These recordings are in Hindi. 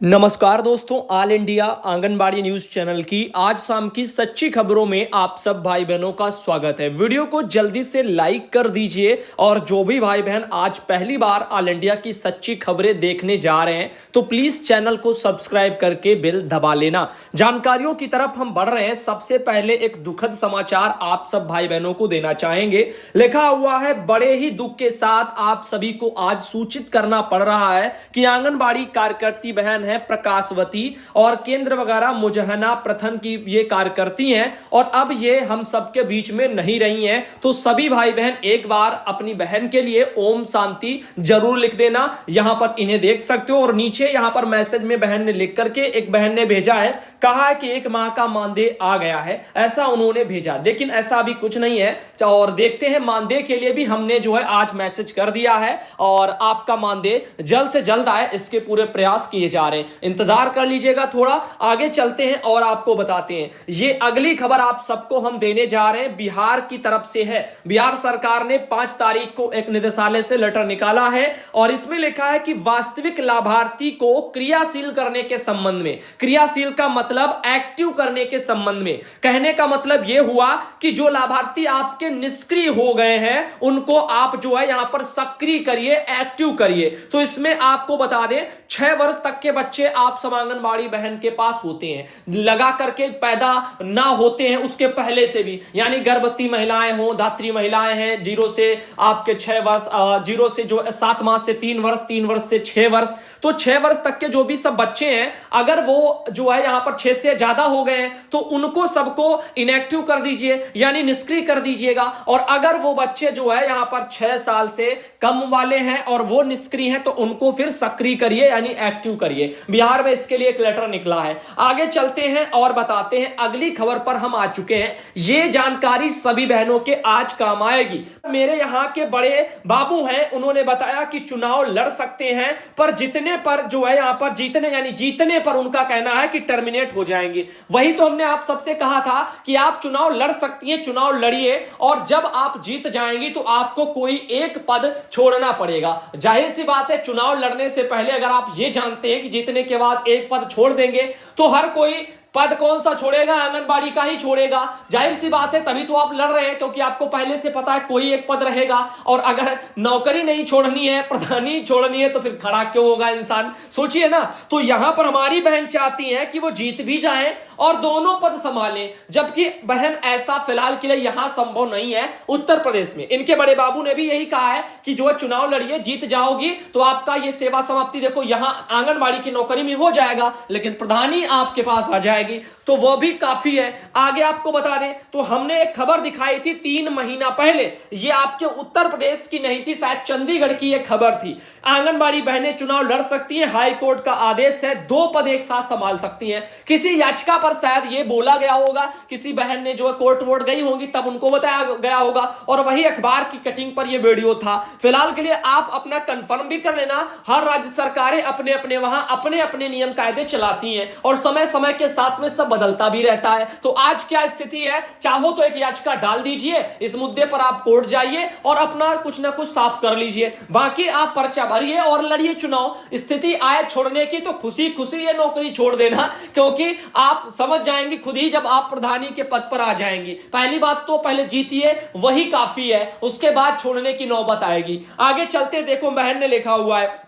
नमस्कार दोस्तों, all India anganwadi news channel की आज शाम की सच्ची खबरों में आप सब भाई बहनों का स्वागत है। वीडियो को जल्दी से लाइक कर दीजिए और जो भी भाई बहन आज पहली बार ऑल इंडिया की सच्ची खबरें देखने जा रहे हैं तो प्लीज चैनल को सब्सक्राइब करके बेल दबा लेना। जानकारियों की तरफ हम बढ़ रहे हैं। सबसे पहले एक दुखद समाचार आप सब भाई बहनों को देना चाहेंगे। लिखा हुआ है, बड़े ही दुख के साथ आप सभी को आज सूचित करना पड़ रहा है कि आंगनबाड़ी कार्यकर्ती बहन है प्रकाशवती और केंद्र वगैरह मुजहना प्रथम की ये कार्यकर्ती हैं और अब ये हम सबके बीच में नहीं रही हैं। तो सभी भाई बहन एक बार अपनी बहन के लिए ओम शांति जरूर लिख देना। यहां पर इन्हें देख सकते हो और नीचे यहां पर मैसेज में बहन ने लिख करके एक बहन ने भेजा है, कहा है कि 1 माह का मानदेय आ गया है, ऐसा उन्होंने भेजा। लेकिन ऐसा अभी कुछ नहीं है और देखते हैं मानदेय के लिए भी हमने जो है आज मैसेज कर दिया है और आपका मानदेय जल्द से जल्द आए इसके पूरे प्रयास किए जा रहे हैं। इंतजार कर लीजिएगा, थोड़ा आगे चलते हैं और आपको बताते हैं। ये अगली खबर आप सबको हम देने जा रहे हैं, बिहार की तरफ से है। बिहार सरकार ने 5 तारीख को एक निदेशालय से लेटर निकाला है और इसमें लिखा है कि वास्तविक लाभार्थी को क्रियाशील करने के संबंध में, क्रियाशील का मतलब एक्टिव करने के संबंध में, कहने का मतलब यह हुआ कि जो लाभार्थी आपके निष्क्रिय हो गए हैं उनको आप जो है यहां पर सक्रिय करिए, एक्टिव करिए। तो इसमें आपको बता दें 6 वर्ष तक के बच्चे आप सब आंगनबाड़ी बहन के पास होते हैं, लगा करके पैदा ना होते हैं उसके पहले से भी, यानी गर्भवती महिलाएं हो, धात्री महिलाएं हैं, 0 से आपके 6 वर्ष, 0 से जो 7 माह से 3 वर्ष, 3 वर्ष से 6 वर्ष, तो 6 वर्ष तक के जो भी सब बच्चे हैं अगर वो जो है यहां पर 6 से ज्यादा हो गए हैं तो उनको सबको इनएक्टिव कर दीजिए, यानी निष्क्रिय कर दीजिएगा। और अगर वो बच्चे जो है यहां पर 6 साल से कम वाले हैं और वो निष्क्रिय हैं तो उनको फिर सक्रिय करिए, यानी एक्टिव करिए। बिहार में इसके लिए एक लेटर निकला है। आगे चलते हैं और बताते हैं, अगली खबर पर हम आ चुके हैं। ये जानकारी सभी बहनों के आज काम आएगी। मेरे यहां के बड़े बाबू हैं, उन्होंने बताया कि चुनाव लड़ सकते हैं पर जितने पर जो है यहां पर जीतने, यानी जीतने पर उनका कहना है कि टर्मिनेट हो जाएंगे। वही तो हमने आप सबसे कहा था कि आप चुनाव लड़ सकती हैं, चुनाव लड़िए और जब आप जीत जाएंगी तो आपको कोई एक पद छोड़ना पड़ेगा। जाहिर सी बात है, चुनाव लड़ने से पहले अगर आप ये जानते हैं कि जीतने के बाद एक पद छोड़ देंगे तो हर कोई पद कौन सा छोड़ेगा, आंगनबाड़ी का ही छोड़ेगा। जाहिर सी बात है, तभी तो आप लड़ रहे हैं क्योंकि आपको पहले से पता है कोई एक पद रहेगा। और अगर नौकरी नहीं छोड़नी है, प्रधानी छोड़नी है तो फिर खड़ा क्यों होगा इंसान, सोचिए ना। तो यहां पर हमारी बहन चाहती है कि वो जीत भी जाएं और दोनों पद संभालें, जबकि बहन ऐसा फिलहाल के लिए यहां संभव नहीं है उत्तर प्रदेश में। इनके बड़े बाबू ने भी यही कहा है कि जो चुनाव लड़िए, जीत जाओगी तो आपका ये सेवा समाप्ति देखो यहां आंगनबाड़ी की नौकरी में हो जाएगा, लेकिन प्रधानी आपके पास आ जाएगी तो वो भी काफी है। आगे आपको बता दें तो हमने एक खबर दिखाई थी 3 महीना पहले, ये आपके उत्तर प्रदेश की नहीं थी, शायद चंडीगढ़ की ये खबर थी। आंगनबाड़ी बहनें चुनाव लड़ सकती हैं, हाई कोर्ट का आदेश है, 2 पद एक साथ संभाल सकती हैं। किसी याचिका पर शायद ये बोला गया होगा, किसी बहन ने जो है कोर्ट वोट गई होंगी तब उनको बताया गया होगा और वही अखबार की कटिंग पर ये वीडियो था। फिलहाल के लिए आप अपना कंफर्म भी कर लेना, हर राज्य सरकारें अपने अपने वहां अपने अपने नियम कायदे चलाती हैं और समय समय के साथ में सब बदलता भी रहता है। तो आज क्या स्थिति है, चाहो तो एक याचिका डाल दीजिए, इस मुद्दे पर आप कोर्ट जाइए और अपना कुछ ना कुछ साफ कर लीजिए, बाकी आप पर्चा भरिए और लड़िए चुनाव। स्थिति आए छोड़ने की तो खुशी खुशी ये नौकरी छोड़ देना, क्योंकि आप समझ जाएंगे खुद ही जब आप प्रधानी के पद पर आ जाएंगी। पहली बात तो पहले जीतिए, वही काफी है, उसके बाद छोड़ने की नौबत आएगी। आगे चलते देखो, बहन ने लिखा हुआ है।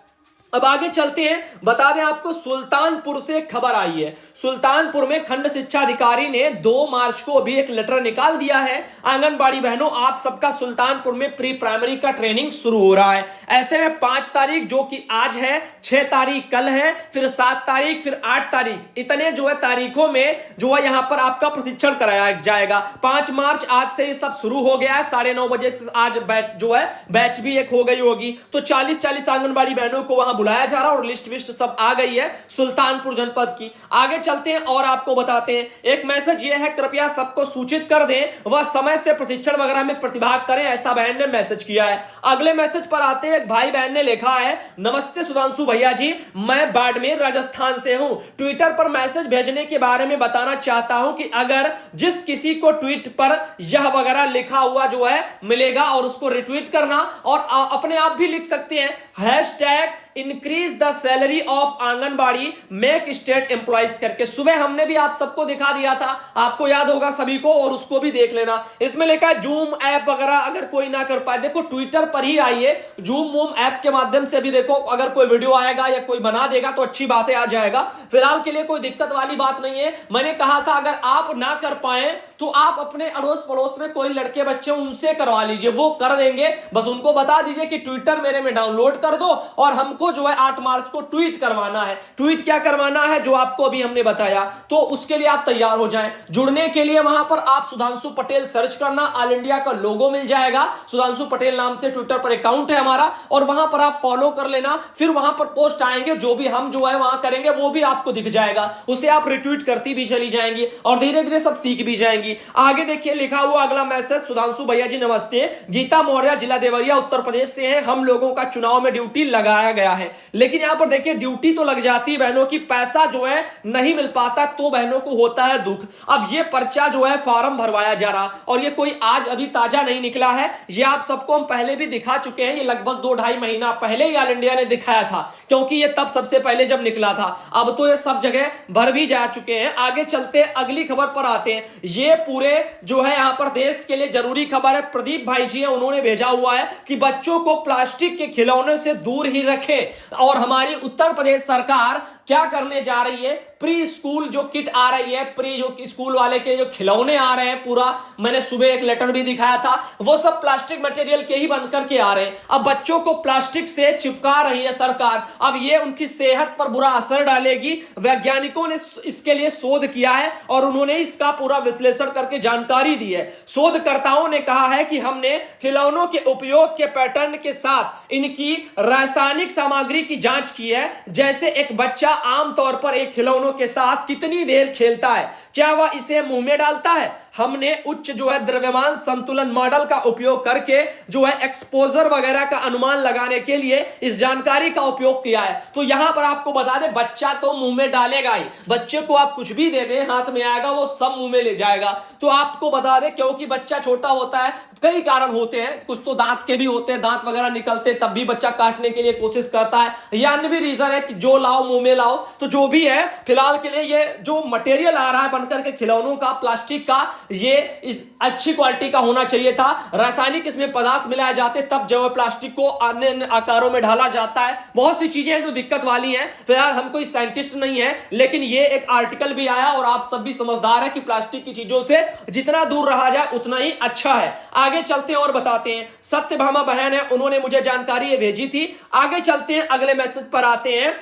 अब आगे चलते हैं, बता दें आपको सुल्तानपुर से खबर आई है। सुल्तानपुर में खंड शिक्षा अधिकारी ने 2 मार्च को अभी एक लेटर निकाल दिया है। आंगनबाड़ी बहनों, आप सबका सुल्तानपुर में प्री प्राइमरी का ट्रेनिंग शुरू हो रहा है। ऐसे में 5 तारीख जो कि आज है, 6 तारीख कल है, फिर 7 तारीख, फिर 8 तारीख, इतने जो है तारीखों में जो है यहां पर आपका प्रशिक्षण कराया जाएगा। 5 मार्च आज से ये सब शुरू हो गया है, 9:30 बजे से आज बैच जो है बैच भी एक हो गई होगी। तो 40-40 आंगनबाड़ी बहनों को वहां बुलाया जा रहा और लिस्ट विस्ट सब आ गई है सुल्तानपुर जनपद की। आगे चलते हैं और आपको बताते हैं, एक मैसेज ये है, कृपया सबको सूचित कर दें, वह समय से प्रशिक्षण वगैरह में प्रतिभाग करें, ऐसा बहन ने मैसेज किया है। अगले मैसेज पर आते हैं, एक भाई बहन ने लिखा है, नमस्ते सुधांशु भैया जी, मैं बाड़मेर राजस्थान से हूं। ट्विटर पर मैसेज भेजने के बारे में बताना चाहता हूं कि अगर जिस किसी को ट्वीट पर यह वगैरह लिखा हुआ जो है मिलेगा और उसको रिट्वीट करना और अपने आप भी लिख सकते हैं, hashtag increase the salary of anganwadi make state employees करके सुबह हमने भी आप सबको दिखा दिया था, आपको याद होगा सभी को, और उसको भी देख लेना। इसमें लिखा है जूम ऐप वगैरह अगर कोई ना कर पाए, देखो ट्विटर पर ही आइए, जूम वूम ऐप के माध्यम से भी देखो, अगर कोई वीडियो आएगा या कोई बना देगा तो अच्छी बातें आ जाएगा। फिलहाल के लिए कोई दिक्कत वाली बात नहीं है। मैंने कहा था अगर आप ना कर पाए तो आप अपने अड़ोस पड़ोस में कोई लड़के बच्चे उनसे करवा लीजिए, वो कर देंगे। बस उनको बता दीजिए कि ट्विटर मेरे में डाउनलोड कर दो और हमको जो है 8 मार्च को ट्वीट करवाना है। ट्वीट क्या करवाना है जो आपको अभी हमने बताया, तो उसके लिए आप तैयार हो जाएं। जुड़ने के लिए वहां पर आप सुधांशु पटेल सर्च करना, ऑल इंडिया का लोगो मिल जाएगा, सुधांशु पटेल नाम से ट्विटर पर अकाउंट है हमारा, और वहां पर आप फॉलो कर लेना। फिर वहां पर पोस्ट आएंगे, जो भी हम जो है वहां करेंगे वो भी आपको दिख जाएगा, उसे आप रिट्वीट करती भी चली जाएंगी और धीरे धीरे सब सीख भी जाएंगी। आगे देखिए लिखा हुआ अगला मैसेज, सुधांशु भैया जी नमस्ते, गीता मौर्य जिला देवरिया उत्तर प्रदेश से हैं। हम लोगों का चुनाव में ड्यूटी लगाया गया है, लेकिन यहां पर देखिए ड्यूटी तो लग जाती है बहनों की, पैसा जो है नहीं मिल पाता, तो बहनों को होता है दुख। अब ये पर्चा जो है फॉर्म भरवाया जा रहा, और ये कोई आज अभी ताजा नहीं निकला है, ये आप सबको हम पहले भी दिखा चुके हैं। ये लगभग 2-2.5 महीना पहले ही ऑल इंडिया ने दिखाया था, क्योंकि ये तब सबसे पहले जब निकला था। अब तो ये सब जगह भर भी जा चुके हैं। आगे चलते अगली खबर पर आते हैं। ये पूरे जो है यहां पर देश के लिए जरूरी खबर है। प्रदीप भाई जी हैं, उन्होंने भेजा हुआ है कि बच्चों को प्लास्टिक के खिलौने से दूर ही रखें। और हमारी उत्तर प्रदेश सरकार क्या करने जा रही है, प्री स्कूल जो किट आ रही है, प्री जो स्कूल वाले के जो खिलौने आ रहे हैं, पूरा मैंने सुबह एक लेटर भी दिखाया था, वो सब प्लास्टिक मटेरियल के ही बनकर के आ रहे हैं। अब बच्चों को प्लास्टिक से चिपका रही है सरकार। अब ये उनकी सेहत पर बुरा असर डालेगी। वैज्ञानिकों ने इसके लिए शोध किया है और उन्होंने इसका पूरा विश्लेषण करके जानकारी दी है। शोधकर्ताओं ने कहा है कि हमने खिलौनों के उपयोग के पैटर्न के साथ इनकी रासायनिक सामग्री की जांच की है। जैसे एक बच्चा आमतौर पर एक खिलौनों के साथ कितनी देर खेलता है, क्या वह इसे मुंह में डालता है। हमने उच्च जो है द्रव्यमान संतुलन मॉडल का उपयोग करके जो है एक्सपोजर वगैरह का अनुमान लगाने के लिए इस जानकारी का उपयोग किया है। तो यहां पर आपको बता दें, बच्चा तो मुंह में डालेगा ही, बच्चे को आप कुछ भी दे दें हाथ में आएगा, वो सब मुंह में ले जाएगा। तो आपको बता दें, क्योंकि बच्चा छोटा होता है, कई कारण होते हैं, कुछ तो दांत के भी होते हैं, दांत वगैरह निकलते तब भी बच्चा काटने के लिए कोशिश करता है, या अन्य भी रीजन है कि जो लाओ मुंह में लाओ। तो जो भी है, फिलहाल के लिए ये जो मटेरियल आ रहा है बनकर के खिलौनों का, प्लास्टिक का, ये इस अच्छी क्वालिटी का होना चाहिए था। रासायनिक इसमें पदार्थ मिलाए जाते तब जो है प्लास्टिक को अन्य आकारों में ढाला जाता है। बहुत सी चीजें हैं जो दिक्कत वाली हैं। फिलहाल हम कोई साइंटिस्ट नहीं है, लेकिन ये एक आर्टिकल भी आया और आप सब भी समझदार है कि प्लास्टिक की चीजों से जितना दूर रहा जाए उतना ही अच्छा है। आगे चलते हैं और बताते हैं। सत्यभामा बहन है, उन्होंने मुझे जानकारी भेजी थी। आगे चलते हैं, अगले मैसेज पर आते हैं।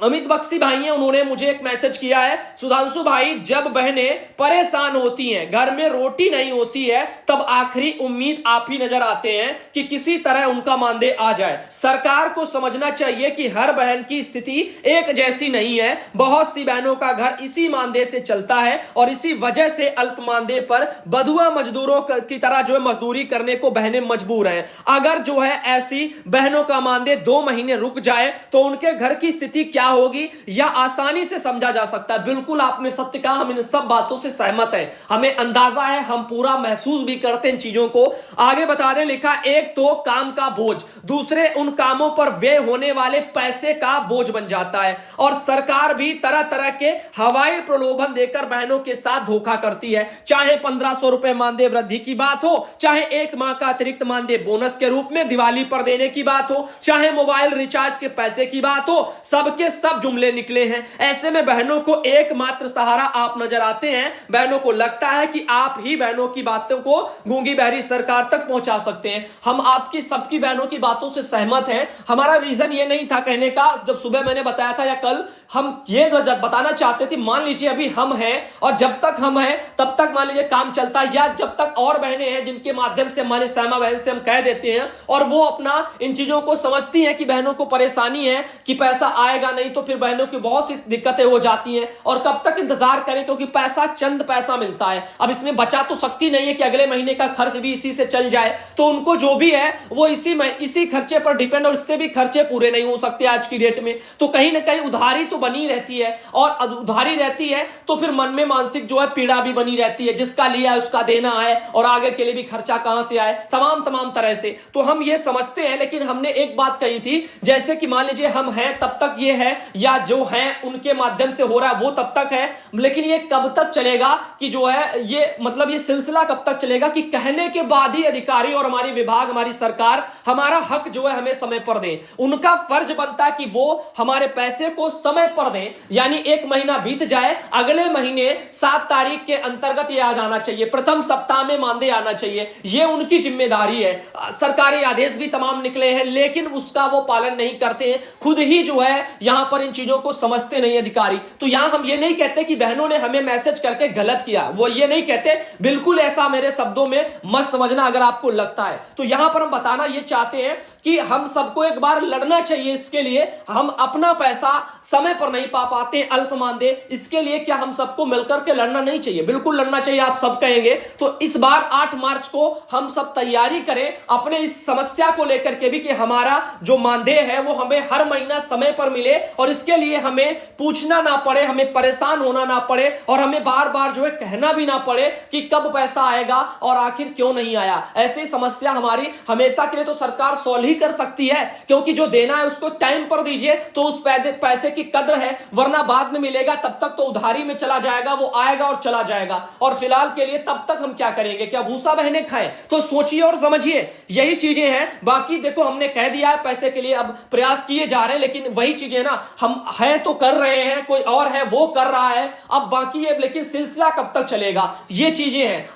अमित बख्शी भाई हैं, उन्होंने मुझे एक मैसेज किया है, सुधांशु भाई जब बहनें परेशान होती हैं, घर में रोटी नहीं होती है, तब आखिरी उम्मीद आप ही नजर आते हैं कि किसी तरह उनका मानदेय आ जाए। सरकार को समझना चाहिए कि हर बहन की स्थिति एक जैसी नहीं है। बहुत सी बहनों का घर इसी मानदेय से चलता है और इसी वजह से अल्प मानदेय पर बधुआ मजदूरों की तरह जो है मजदूरी करने को बहनें मजबूर हैं। अगर जो है ऐसी बहनों का मानदेय 2 महीने रुक जाए तो उनके घर की स्थिति क्या होगी, या आसानी से समझा जा सकता है। बिल्कुल आपने सत्य कहा, हम इन सब बातों से सहमत हैं, हमें अंदाजा है, हम पूरा महसूस भी करते हैं इन चीजों को। आगे बता दें, लिखा एक तो काम का बोझ, दूसरे उन कामों पर व्यय होने वाले पैसे का बोझ बन जाता है। और सरकार भी तरह तरह के हवाई प्रलोभन देकर बहनों के साथ धोखा करती है। चाहे 1500 रुपए मानदेय वृद्धि की बात हो, चाहे 1 माह का अतिरिक्त मानदेय बोनस के रूप में दिवाली पर देने की बात हो, चाहे मोबाइल रिचार्ज के पैसे की बात हो, सबके सब जुमले निकले हैं। ऐसे में बहनों को एकमात्र सहारा आप नजर आते हैं। बहनों को लगता है कि आप ही बहनों की बातों को गूंगी बहरी सरकार तक पहुंचा सकते हैं। हम आपकी सबकी बहनों की बातों से सहमत हैं। हमारा रीजन ये नहीं था कहने का, जब सुबह मैंने बताया था या कल, हम ये बताना चाहते थे, मान लीजिए अभी हम हैं और जब तक हम हैं तब तक मान लीजिए काम चलता है, या जब तक और बहनें हैं जिनके माध्यम से हमारी श्यामा बहन से हम कह देते हैं और वो अपना इन चीजों को समझती हैं कि बहनों को परेशानी है कि पैसा आएगा नहीं, तो फिर बहनों की बहुत सी दिक्कतें हो जाती हैं। और कब तक इंतजार करें, क्योंकि पैसा चंद पैसा मिलता है। अब इसमें बचा तो सकती नहीं है कि अगले महीने का खर्च भी इसी से चल जाए, तो उनको जो भी है वो इसी खर्चे पर डिपेंड, और इससे भी खर्चे पूरे नहीं हो सकते आज की डेट में। तो कहीं ना कहीं उधारी तो बनी रहती है और उधारी रहती है तो फिर मन में मानसिक जो है पीड़ा भी बनी रहती है, जिसका लिया है उसका देना है और आगे के लिए भी खर्चा कहां से आए, तमाम तरह से। तो हम ये समझते हैं, लेकिन हमने एक बात कही थी, जैसे कि मान लीजिए हम हैं तब तक ये है, या जो हैं उनके माध्यम से हो रहा है वो तब तक है, लेकिन ये कब तक चलेगा कि जो है ये मतलब ये सिलसिला कब तक चलेगा कि कहने के बाद ही अधिकारी और हमारी विभाग, हमारी सरकार हमारा हक जो है हमें समय पर दें। उनका फर्ज बनता है कि वो हमारे पैसे को समय पर दें, यानी एक महीना बीत जाए, अगले महीने 7 तारीख के अंतर्गत ये आ जाना चाहिए, प्रथम सप्ताह में मानदेय आना चाहिए। ये उनकी जिम्मेदारी है। सरकारी आदेश भी तमाम निकले हैं, लेकिन उसका वो पालन नहीं करते हैं, खुद ही जो है यहां पर इन चीजों को समझते नहीं अधिकारी। तो यहां हम ये नहीं कहते कि बहनों ने हमें मैसेज करके गलत किया, वो ये नहीं कहते, बिल्कुल ऐसा मेरे शब्दों में मत समझना अगर आपको लगता है। तो यहां पर हम बताना ये चाहते हैं कि हम सबको एक बार लड़ना चाहिए इसके लिए। हम अपना पैसा समय पर नहीं पा पाते, अल्प मानदेय, इसके लिए क्या हम सबको मिलकर के लड़ना नहीं चाहिए? बिल्कुल लड़ना चाहिए, आप सब कहेंगे। तो इस बार 8 मार्च को हम सब तैयारी करें अपने इस समस्या को लेकर के भी कि हमारा जो मानदेय है वो हमें हर महीना समय पर मिले, और इसके लिए हमें पूछना ना पड़े, हमें परेशान होना ना पड़े, और हमें बार बार जो है कहना भी ना पड़े कि कब पैसा आएगा और आखिर क्यों नहीं आया। ऐसी समस्या हमारी हमेशा के लिए तो सरकार सॉल्व ही कर सकती है, क्योंकि जो देना है उसको टाइम पर दीजिए तो उस पैसे की कद्र है, वरना बाद में मिलेगा तब तक तो उधारी में चला जाएगा, वो आएगा और चला जाएगा। और फिलहाल के लिए तब तक हम क्या करेंगे? क्या भूसा बहने खाएं? तो सोचिए और समझिए, यही चीजें हैं। बाकी देखो हमने कह दिया है पैसे के लिए अब प्रयास किए जा रहे हैं, लेकिन वही चीजें ना, हम हैं तो कर रहे हैं, कोई और है वो कर रहा है, अब बाकी है, लेकिन सिलसिला कब तक चलेगा? ये चीजें हैं।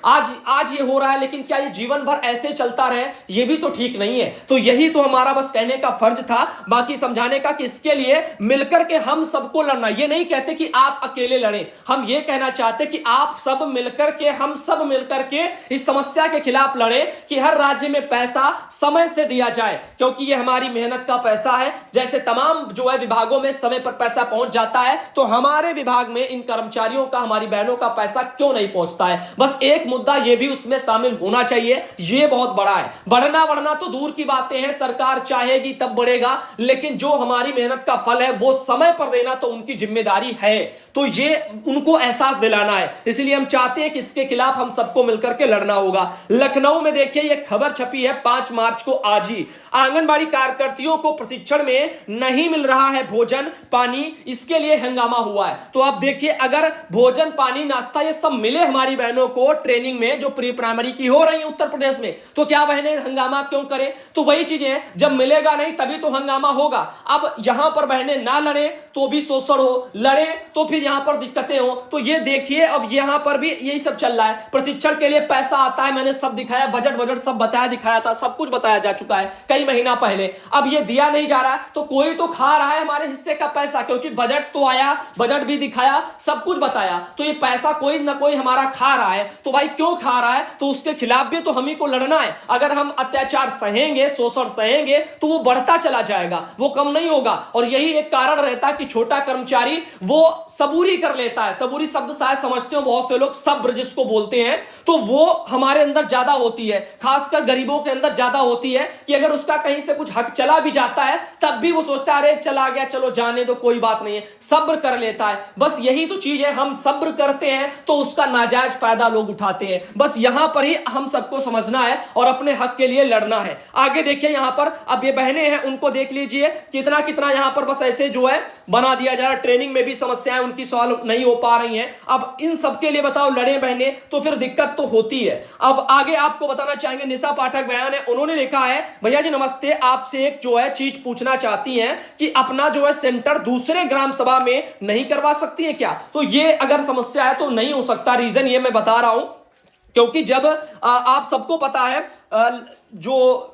आज ये हो रहा है, लेकिन क्या ये जीवन भर ऐसे चलता रहे? ये भी तो ठीक नहीं है। तो यही तो हमारा बस कहने का फर्ज था, बाकी समझाने का कि इसके लिए मिलकर के हम सबको लड़ना। ये नहीं कहते कि आप अकेले लड़ें, हम ये कहना चाहते कि आप सब मिलकर के, हम सब मिलकर के इस समस्या के खिलाफ लड़ें कि हर राज्य में पैसा समय से दिया जाए, क्योंकि ये हमारी मेहनत का पैसा है। जैसे तमाम जो है विभागों में समय पर पैसा पहुंच जाता है, तो हमारे विभाग में इन कर्मचारियों का, हमारी बहनों का पैसा क्यों नहीं पहुंचता है? बस एक मुद्दा ये भी उसमें शामिल होना चाहिए, ये बहुत बड़ा है। बढ़ना तो दूर की बातें हैं, सरकार चाहेगी तब बढ़ेगा, लेकिन जो हमारी मेहनत का फल है वो समय पर देना तो उनकी जिम्मेदारी है। तो ये उनको एहसास दिलाना है, इसलिए हम चाहते हैं कि इसके खिलाफ हम सबको मिलकर के लड़ना होगा। लखनऊ में देखिए ये खबर छपी है 5 मार्च को, आज ही आंगनबाड़ी कार्यकर्तियों को प्रशिक्षण में नहीं मिल रहा है भोजन पानी, इसके लिए हंगामा हुआ है। तो आप देखिए, अगर भोजन पानी नाश्ता ये सब मिले हमारी बहनों को ट्रेनिंग में जो प्री प्राइमरी की हो रही है उत्तर प्रदेश में, तो क्या बहनें हंगामा क्यों करें? तो वही चीजें हैं, जब मिलेगा नहीं तभी तो हंगामा होगा। अब यहां पर बहनें ना लड़े तो भी शोषण हो, लड़े तो फिर यहां पर दिक्कतें हो। तो ये देखिए, अब यहां पर भी यही सब चल रहा है। प्रशिक्षण के लिए पैसा आता है, मैंने सब दिखाया, बजट सब बताया, दिखाया था, सब कुछ बताया जा चुका है कई महीना पहले। अब ये दिया नहीं जा रहा, तो कोई तो खा रहा है हमारे हिस्से का पैसा, क्योंकि बजट तो आया, बजट भी दिखाया, सब कुछ बताया, तो ये पैसा कोई ना कोई हमारा खा रहा है। तो भाई क्यों खा रहा है? तो उसके खिलाफ भी तो हम ही को लड़ना है। अगर हम अत्याचार सहेंगे, शोषण सहेंगे, तो वो बढ़ता चला जाएगा, वो कम नहीं होगा। और यही एक कारण रहता है कि छोटा कर्मचारी वो सबूरी कर लेता है। सबूरी शब्द शायद समझते हो बहुत से लोग, सब्र जिसको बोलते हैं, तो वो हमारे अंदर ज्यादा होती है, खासकर गरीबों के अंदर ज्यादा होती है, कि अगर उसका कहीं से कुछ हक चला भी जाता है तब भी वो सोचता है अरे चला गया, चलो जाने दो, कोई बात नहीं है, सब्र कर लेता है। बस यही तो चीज है, हम सब्र करते हैं तो उसका नाजायज फायदा लोग उठाते हैं। बस यहां पर ही हम सबको समझना है और अपने हक के लिए लड़ना है। आगे देखिए, यहां पर अब ये बहनें हैं, उनको देख लीजिए कितना कितना यहां पर बस ऐसे जो है बना दिया जा रहा है। ट्रेनिंग में भी समस्याएं उनकी सॉल्व नहीं हो पा रही हैं। अब इन सबके लिए बताओ लड़े बहने, तो फिर दिक्कत तो होती है। अब आगे आपको बताना चाहेंगे, निशा पाठक बयान है, उन्होंने लिखा है, भैया जी नमस्ते, आपसे एक जो है चीज पूछना चाहती हैं कि अपना जो है सेंटर दूसरे ग्राम सभा में नहीं करवा सकती है क्या? तो ये अगर समस्या है तो नहीं हो सकता। रीजन ये मैं बता रहा हूं, क्योंकि जब आप सबको पता है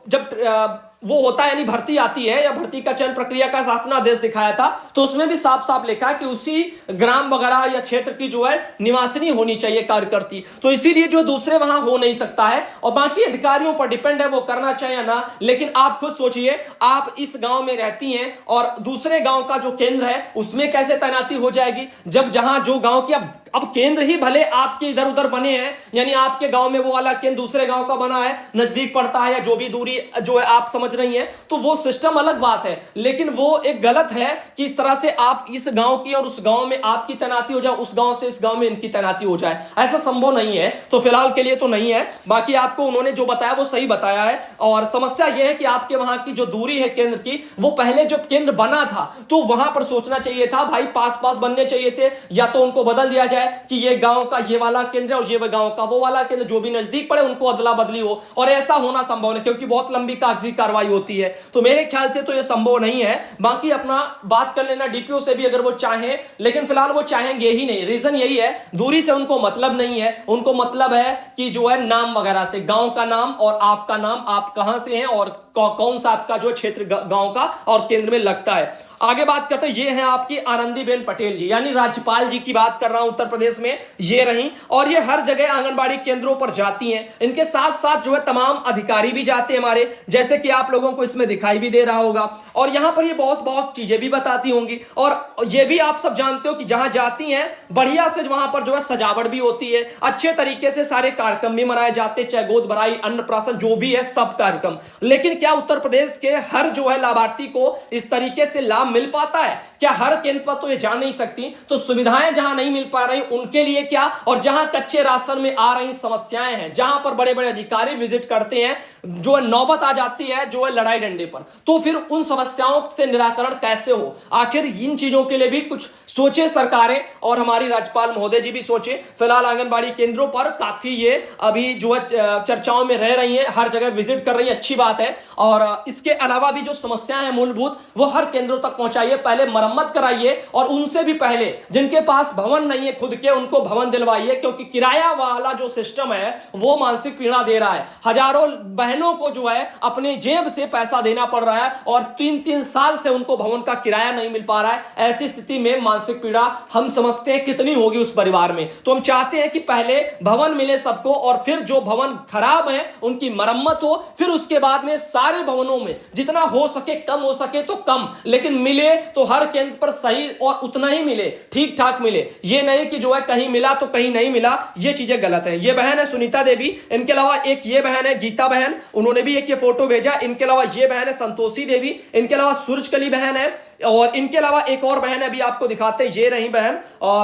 जब वो होता है, यानी भर्ती आती है या भर्ती का चयन प्रक्रिया का शासनादेश दिखाया था, तो उसमें भी साफ साफ लिखा है कि उसी ग्राम वगैरह या क्षेत्र की जो है निवासिनी होनी चाहिए कार्यकर्ती। तो इसीलिए जो दूसरे वहां हो नहीं सकता है, और बाकी अधिकारियों पर डिपेंड है वो करना चाहिए ना। लेकिन आप खुद सोचिए, आप इस गांव में रहती हैं और दूसरे गांव का जो केंद्र है उसमें कैसे तैनाती हो जाएगी? जब जहां जो गांव की अब केंद्र ही भले आपके इधर उधर बने हैं, यानी आपके गांव में वो वाला केंद्र दूसरे गांव का बना है, नजदीक पड़ता है, या जो भी दूरी जो है आप समझ रही हैं तो वो सिस्टम अलग बात है, लेकिन वो एक गलत है कि इस तरह से आप इस गांव की और उस गांव में आपकी तैनाती हो जाए, उस गांव से इस गांव में इनकी तैनाती हो जाए, ऐसा संभव नहीं है। तो फिलहाल के लिए तो नहीं है। बाकी आपको उन्होंने जो बताया वो सही बताया है। और समस्या यह है कि आपके वहां की जो दूरी है केंद्र की, वो पहले जो केंद्र बना था तो वहां पर सोचना चाहिए था भाई, पास पास बनने चाहिए थे, या तो उनको बदल दिया जाए कि ये गांव का ये वाला केंद्र है और ये गांव का वो वाला केंद्र, जो भी नजदीक पड़े उनको अदला बदली हो। और ऐसा होना संभव नहीं, क्योंकि बहुत लंबी कागजी कार्रवाई होती है। तो मेरे ख्याल से तो यह संभव नहीं है। बाकी अपना बात कर लेना डीपीओ से भी अगर वो चाहें, लेकिन फिलहाल वो चाहेंगे ही नहीं। रीजन यही है, दूरी से उनको मतलब नहीं है, उनको मतलब है कि जो है नाम वगैरह से, गांव का नाम और आपका नाम, आप कहां से हैं और कौन सा आपका जो क्षेत्र गांव का और केंद्र में लगता है। आगे बात करते हैं, ये हैं आपकी आनंदीबेन पटेल जी, यानी राज्यपाल जी की बात कर रहा हूं उत्तर प्रदेश में, ये रही। और ये हर जगह आंगनबाड़ी केंद्रों पर जाती हैं। इनके साथ साथ जो है तमाम अधिकारी भी जाते हैं हमारे, जैसे कि आप लोगों को इसमें दिखाई भी दे रहा होगा। और यहां पर ये बहुत बहुत चीजें भी बताती होंगी। और ये भी आप सब जानते हो कि जहां जाती हैं बढ़िया से वहां पर जो है सजावट भी होती है, अच्छे तरीके से सारे कार्यक्रम भी मनाए जाते हैं, चाहे गोद भराई, अन्नप्राशन, जो भी है सब कार्यक्रम। लेकिन क्या उत्तर प्रदेश के हर जो है लाभार्थी को इस तरीके से लाभ मिल पाता है? क्या हर केंद्र पर तो ये जा नहीं सकती? तो सुविधाएं जहां नहीं मिल पा रही उनके लिए क्या, और जहां कच्चे राशन में आ रही समस्याएं हैं, जहां पर बड़े बड़े अधिकारी विजिट करते हैं, जो नौबत आ जाती है जो है लड़ाई डंडे पर, तो फिर उन समस्याओं से निराकरण कैसे हो? आखिर इन चीजों के लिए भी कुछ सोचे सरकारें, और हमारी राज्यपाल महोदय जी भी सोचे। फिलहाल आंगनबाड़ी केंद्रों पर काफी ये अभी जो है चर्चाओं में रह रही हैं, हर जगह विजिट कर रही है, अच्छी बात है। और इसके अलावा भी जो समस्याएं हैं मूलभूत, वो हर केंद्रों तक पहुंचाइए, पहले मरम्मत कराइए, और उनसे भी पहले जिनके पास भवन नहीं है खुद के, उनको भवन दिलवाइए, क्योंकि किराया वाला जो सिस्टम है वो मानसिक पीड़ा दे रहा है। हजारों बहनों को जो है अपने जेब से पैसा देना पड़ रहा है, और 3-3 साल से उनको भवन का किराया नहीं मिल पा रहा है। ऐसी स्थिति में मानसिक पीड़ा हम समझते हैं कितनी होगी उस परिवार में। तो हम चाहते हैं कि पहले भवन मिले सबको, और फिर जो भवन खराब है उनकी मरम्मत हो, फिर उसके बाद में सारे भवनों में जितना हो सके, कम हो सके तो कम, लेकिन मिले तो हर केंद्र पर सही और उतना ही मिले, ठीक ठाक मिले। ये नहीं कि जो है कहीं मिला तो कहीं नहीं मिला, ये चीजें गलत है। ये बहन है सुनीता देवी, इनके अलावा एक ये बहन है गीता बहन, उन्होंने भी एक ये फोटो भेजा। इनके अलावा ये बहन है संतोषी देवी, इनके अलावा सूरजकली बहन है, और इनके अलावा एक और बहन है, अभी आपको दिखाते हैं, ये रही बहन,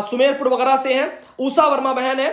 सुमेरपुर वगैरह से हैं, उषा वर्मा बहन है,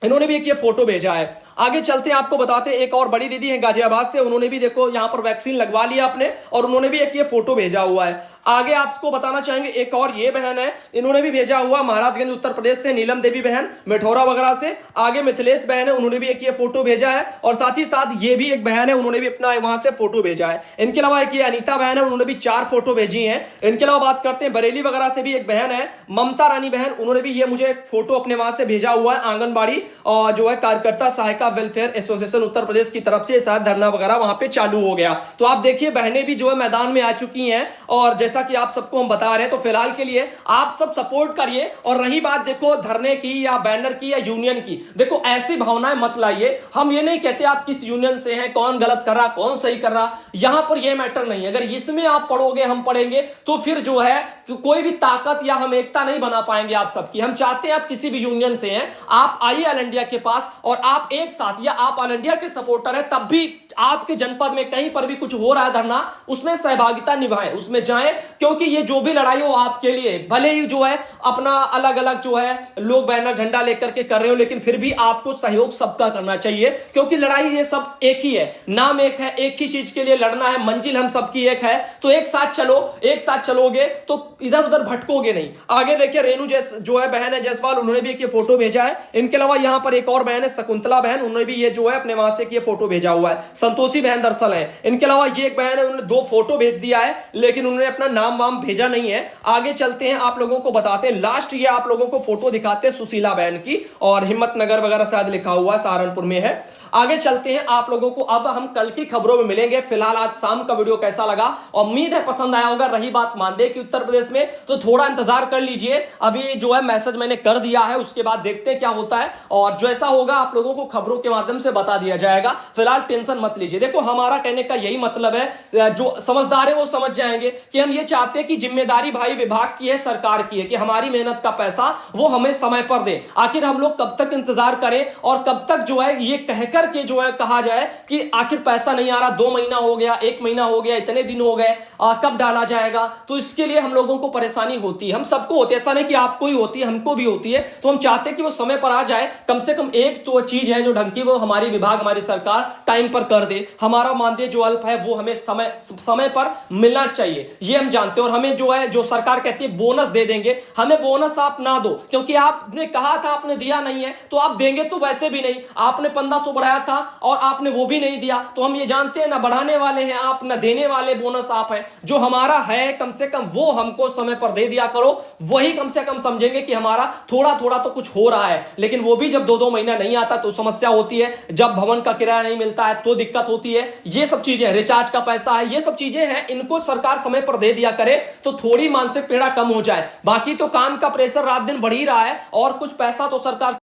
इन्होंने भी एक ये फोटो भेजा है। आगे चलते हैं, आपको बताते हैं, एक और बड़ी दीदी है गाजियाबाद से, उन्होंने भी देखो यहां पर वैक्सीन लगवा लिया अपने, और उन्होंने भी एक ये फोटो भेजा हुआ है। आगे आपको बताना चाहेंगे, एक और ये बहन है, इन्होंने भी भेजा हुआ महाराजगंज उत्तर प्रदेश से, नीलम देवी बहन मिठौरा वगैरह से। आगे मिथिलेश बहन है, उन्होंने भी एक ये फोटो भेजा है, और साथ ही साथ ये भी एक बहन है, उन्होंने भी अपना वहां से फोटो भेजा है। इनके अलावा एक ये अनीता बहन है, उन्होंने भी 4 फोटो भेजी है। इनके अलावा बात करते हैं बरेली वगैरह से भी एक बहन है, ममता रानी बहन, उन्होंने भी ये मुझे फोटो अपने वहां से भेजा हुआ है। आंगनबाड़ी और जो है कार्यकर्ता सहायिका वेलफेयर एसोसिएशन उत्तर प्रदेश की तरफ से शायद धरना वगैरह वहां पे चालू हो गया। तो आप देखिए बहनें भी जो है मैदान में आ चुकी हैं, और जैसा कि आप सबको हम बता रहे हैं, तो फिलहाल के लिए आप सब सपोर्ट करिए। और रही बात देखो धरने की या बैनर की या यूनियन की, देखो ऐसी भावनाएं मत लाइए। हम ये नहीं कहते आप किस यूनियन से हैं, कौन गलत कर रहा कौन सही कर रहा, यहां पर ये मैटर नहीं। अगर इसमें आप पढ़ोगे हम पढ़ेंगे, तो फिर जो है कोई भी ताकत या हम एकता नहीं बना पाएंगे आप सबकी। हम चाहते हैं आप किसी भी यूनियन से हैं, आप आइए ऑल इंडिया के पास, और आप एक साथ, या आप ऑल इंडिया के सपोर्टर हैं, तब भी आपके जनपद में कहीं पर भी कुछ हो रहा है धरना, उसमें सहभागिता निभाएं, उसमें जाएं, क्योंकि ये जो भी लड़ाई हो आपके लिए, भले ही जो है अपना अलग अलग जो है लोग बैनर झंडा लेकर के कर रहे हो, लेकिन फिर भी आपको सहयोग सबका करना चाहिए, क्योंकि लड़ाई ये सब एक ही है, नाम एक है, एक ही चीज के लिए लड़ना है, मंजिल हम सबकी एक है। तो एक साथ चलो, एक साथ चलोगे तो इधर उधर भटकोगे नहीं। आगे देखिए रेणु जो है बहन है जायसवाल, उन्होंने भी एक ये फोटो भेजा है। इनके अलावा यहां पर एक और बहन है शकुंतला बहन, उन्होंने भी ये जो है अपने वहां से ये फोटो भेजा हुआ है। संतोषी बहन दरअसल है। इनके अलावा ये एक बहन है, उन्होंने 2 फोटो भेज दिया है, लेकिन उन्होंने अपना नाम वाम भेजा नहीं है। आगे चलते हैं, आप लोगों को बताते हैं, लास्ट ये आप लोगों को फोटो दिखाते हैं सुशीला बहन की, और हिम्मतनगर वगैरह शायद लिखा हुआ है, सहारनपुर में है। आगे चलते हैं, आप लोगों को अब हम कल की खबरों में मिलेंगे। फिलहाल आज शाम का वीडियो कैसा लगा, उम्मीद है पसंद आया होगा। रही बात मानदेय की उत्तर प्रदेश में, तो थोड़ा इंतजार कर लीजिए, अभी जो है मैसेज मैंने कर दिया है, उसके बाद देखते हैं क्या होता है, और जैसा होगा आप लोगों को खबरों के माध्यम से बता दिया जाएगा। फिलहाल टेंशन मत लीजिए। देखो हमारा कहने का यही मतलब है, जो समझदार है वो समझ जाएंगे कि हम ये चाहते हैं कि जिम्मेदारी भाई विभाग की है, सरकार की है, कि हमारी मेहनत का पैसा वो हमें समय पर दे। आखिर हम लोग कब तक इंतजार करें, और कब तक जो है ये कहकर करके जो है कहा जाए कि आखिर पैसा नहीं आ रहा, 2 महीना हो गया, 1 महीना हो गया, इतने दिन हो गए, कब डाला जाएगा। तो इसके लिए हम लोगों को परेशानी होती है, हम सबको होती है, ऐसा नहीं कि आपको ही होती है, हमको भी होती है। तो हम चाहते हैं कि वो समय पर आ जाए, कम से कम एक तो चीज है जो ढंग की वो हमारी विभाग, हमारी सरकार टाइम पर कर दे। हमारा मानदेय जो अल्प है वो हमें समय पर मिलना चाहिए, ये हम जानते हैं। और हमें जो है, जो सरकार कहती है बोनस दे देंगे, हमें बोनस आप ना दो, क्योंकि आपने कहा था, आपने दिया नहीं है, तो आप देंगे तो वैसे भी नहीं। आपने 1500 बढ़ाया था और आपने वो भी नहीं दिया, तो हम ये जानते हैं ना बढ़ाने वाले हैं आप, ना देने वाले बोनस आप हैं। जो हमारा है कम से कम वो हमको समय पर दे दिया करो, वही कम से कम समझेंगे कि हमारा थोड़ा थोड़ा तो कुछ हो रहा है। लेकिन वो भी जब 2-2 महीना नहीं आता तो समस्या होती है, जब भवन का किराया नहीं मिलता है तो दिक्कत होती है। ये सब चीजें, रिचार्ज का पैसा है, ये सब चीजें हैं, इनको सरकार समय पर दे दिया करे तो थोड़ी मानसिक पीड़ा कम हो जाए। बाकी तो काम का प्रेशर रात दिन बढ़ ही रहा है और कुछ पैसा तो सरकार